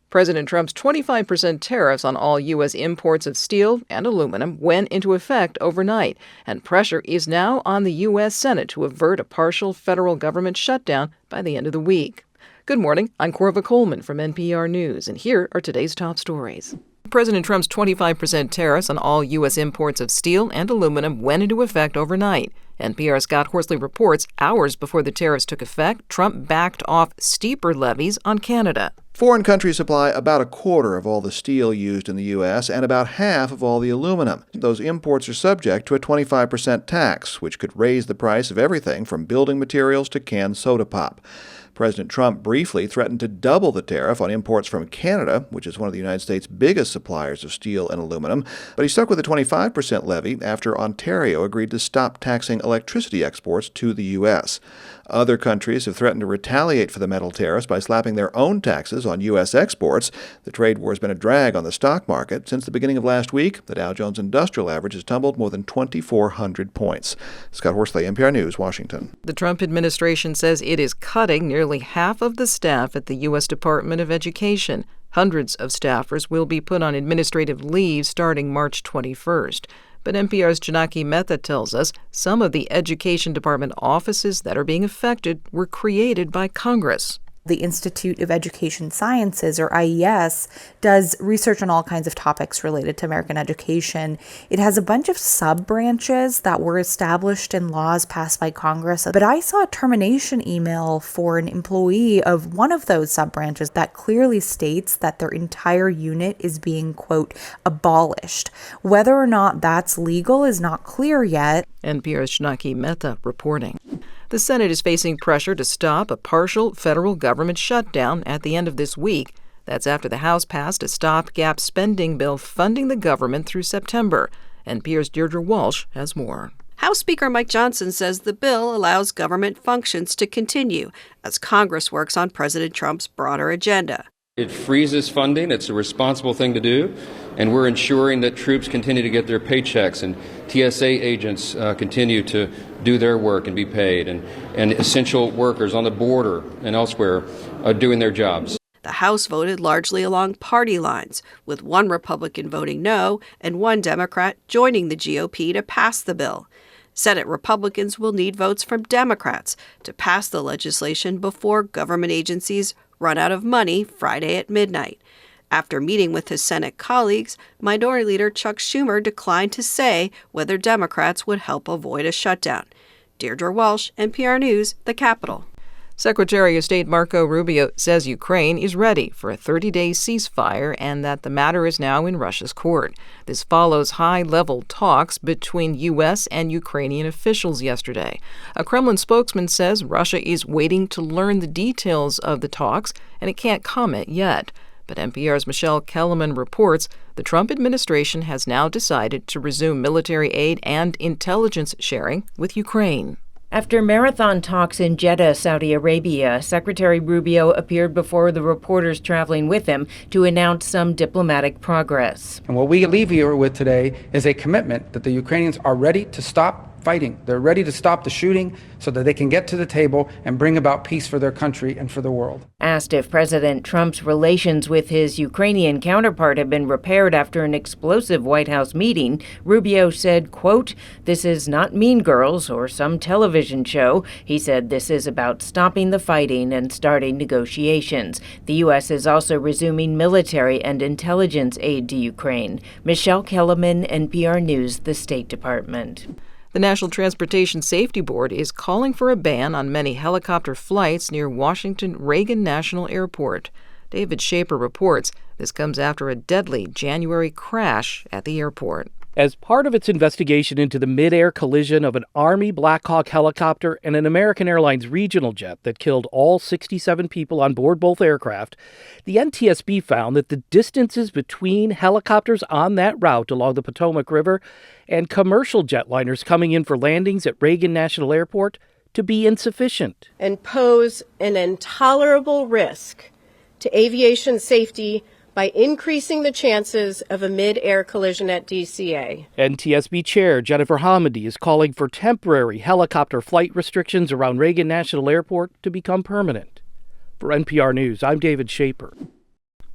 President Trump's 25% tariffs on all U.S. imports of steel and aluminum went into effect overnight, and pressure is now on the U.S. Senate to avert a partial federal government shutdown by the end of the week. Good morning, I'm Corva Coleman from NPR News, and here are today's top stories. President Trump's 25% tariffs on all U.S. imports of steel and aluminum went into effect overnight. NPR's Scott Horsley reports hours before the tariffs took effect, Trump backed off steeper levies on Canada. Foreign countries supply about a quarter of all the steel used in the U.S. and about half of all the aluminum. Those imports are subject to a 25% tax, which could raise the price of everything from building materials to canned soda pop. President Trump briefly threatened to double the tariff on imports from Canada, which is one of the United States' biggest suppliers of steel and aluminum, but he stuck with a 25% levy after Ontario agreed to stop taxing electricity exports to the U.S. Other countries have threatened to retaliate for the metal tariffs by slapping their own taxes on U.S. exports. The trade war has been a drag on the stock market. Since the beginning of last week, the Dow Jones Industrial Average has tumbled more than 2,400 points. Scott Horsley, NPR News, Washington. The Trump administration says it is cutting nearly half of the staff at the U.S. Department of Education. Hundreds of staffers will be put on administrative leave starting March 21st. But NPR's Janaki Mehta tells us some of the Education Department offices that are being affected were created by Congress. The Institute of Education Sciences, or IES, does research on all kinds of topics related to American education. It has a bunch of sub-branches that were established in laws passed by Congress. But I saw a termination email for an employee of one of those sub-branches that clearly states that their entire unit is being, quote, abolished. Whether or not that's legal is not clear yet. NPR's Janaki Mehta reporting. The Senate is facing pressure to stop a partial federal government shutdown at the end of this week. That's after the House passed a stopgap spending bill funding the government through September. NPR's Deirdre Walsh has more. House Speaker Mike Johnson says the bill allows government functions to continue as Congress works on President Trump's broader agenda. It freezes funding. It's a responsible thing to do. And we're ensuring that troops continue to get their paychecks and TSA agents continue to do their work and be paid. And essential workers on the border and elsewhere are doing their jobs. The House voted largely along party lines, with one Republican voting no and one Democrat joining the GOP to pass the bill. Senate Republicans will need votes from Democrats to pass the legislation before government agencies run out of money Friday at midnight. After meeting with his Senate colleagues, Minority Leader Chuck Schumer declined to say whether Democrats would help avoid a shutdown. Deirdre Walsh, NPR News, the Capitol. Secretary of State Marco Rubio says Ukraine is ready for a 30-day ceasefire and that the matter is now in Russia's court. This follows high-level talks between U.S. and Ukrainian officials yesterday. A Kremlin spokesman says Russia is waiting to learn the details of the talks and it can't comment yet. But NPR's Michelle Kellerman reports the Trump administration has now decided to resume military aid and intelligence sharing with Ukraine. After marathon talks in Jeddah, Saudi Arabia, Secretary Rubio appeared before the reporters traveling with him to announce some diplomatic progress. And what we leave here with today is a commitment that the Ukrainians are ready to stop fighting. They're ready to stop the shooting so that they can get to the table and bring about peace for their country and for the world. Asked if President Trump's relations with his Ukrainian counterpart have been repaired after an explosive White House meeting, Rubio said, quote, "This is not Mean Girls or some television show." He said this is about stopping the fighting and starting negotiations. The U.S. is also resuming military and intelligence aid to Ukraine. Michelle Kellerman, NPR News, the State Department. The National Transportation Safety Board is calling for a ban on many helicopter flights near Washington Reagan National Airport. David Shaper reports this comes after a deadly January crash at the airport. As part of its investigation into the Midair collision of an Army Black Hawk helicopter and an American Airlines regional jet that killed all 67 people on board both aircraft, the NTSB found that the distances between helicopters on that route along the Potomac River and commercial jetliners coming in for landings at Reagan National Airport to be insufficient. And pose an intolerable risk to aviation safety by increasing the chances of a mid-air collision at DCA. NTSB Chair Jennifer Hamady is calling for temporary helicopter flight restrictions around Reagan National Airport to become permanent. For NPR News, I'm David Shaper.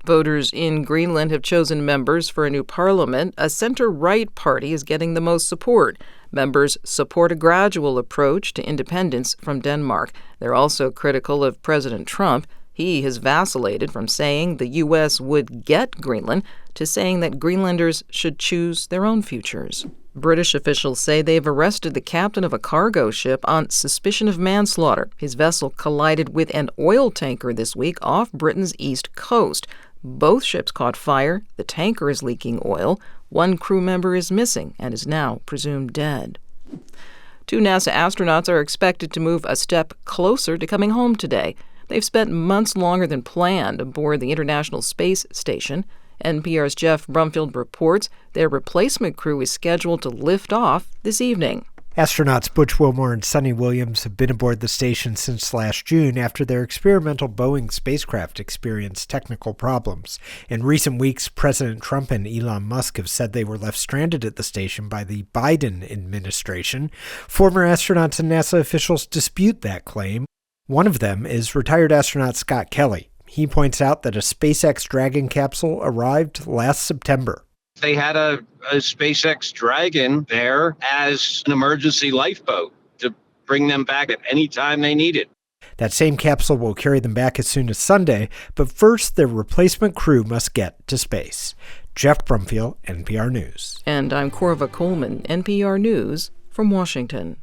Voters in Greenland have chosen members for a new parliament. A center-right party is getting the most support. Members support a gradual approach to independence from Denmark. They're also critical of President Trump. He has vacillated from saying the U.S. would get Greenland to saying that Greenlanders should choose their own futures. British officials say they've arrested the captain of a cargo ship on suspicion of manslaughter. His vessel collided with an oil tanker this week off Britain's east coast. Both ships caught fire. The tanker is leaking oil. One crew member is missing and is now presumed dead. 2 NASA astronauts are expected to move a step closer to coming home today. They've spent months longer than planned aboard the International Space Station. NPR's Jeff Brumfield reports their replacement crew is scheduled to lift off this evening. Astronauts Butch Wilmore and Sonny Williams have been aboard the station since last June after their experimental Boeing spacecraft experienced technical problems. In recent weeks, President Trump and Elon Musk have said they were left stranded at the station by the Biden administration. Former astronauts and NASA officials dispute that claim. One of them is retired astronaut Scott Kelly. He points out that a SpaceX Dragon capsule arrived last September. They had a SpaceX Dragon there as an emergency lifeboat to bring them back at any time they needed. That same capsule will carry them back as soon as Sunday, but first their replacement crew must get to space. Jeff Brumfield, NPR News. And I'm Corva Coleman, NPR News from Washington.